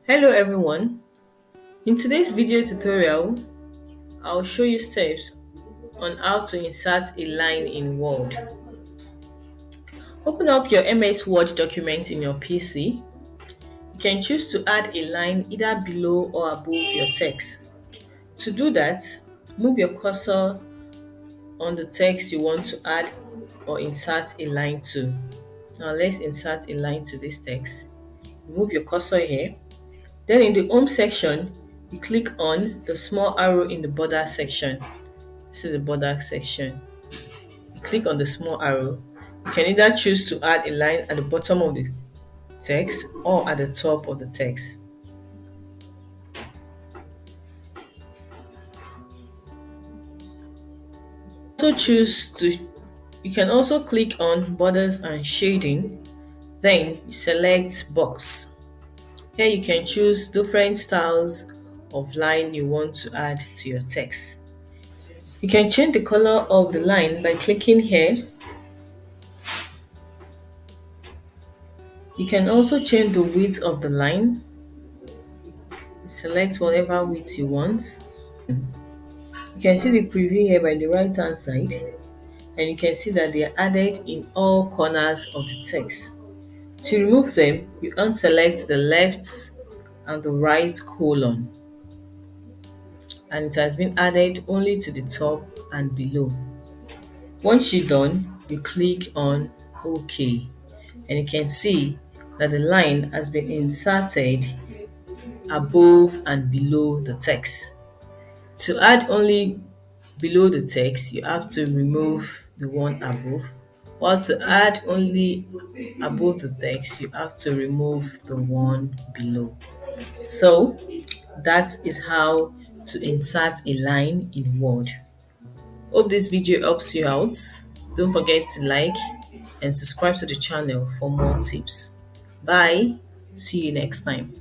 Hello everyone. In today's video tutorial, I'll show you steps on how to insert a line in Word. Open up your MS Word document in your PC. You can choose to add a line either below or above your text. To do that, move your cursor on the text you want to add or insert a line to. Now let's insert a line to this text. Move your cursor here. Then in the home section, you click on the small arrow in the border section. This is the border section. You click on the small arrow. You can either choose to add a line at the bottom of the text or at the top of the text. You can also click on borders and shading. Then you select box. Here you can choose different styles of line you want to add to your text. You can change the color of the line by clicking here. You can also change the width of the line. Select whatever width you want. You can see the preview here by the right hand side, and you can see that they are added in all corners of the text. To remove them, you unselect the left and the right column, and it has been added only to the top and below. Once you're done, you click on OK, and you can see that the line has been inserted above and below the text. To add only below the text, you have to remove the one above, while to add only above the text, you have to remove the one below. So that is how to insert a line in Word. Hope this video helps you out. Don't forget to like and subscribe to the channel for more tips. Bye. See you next time.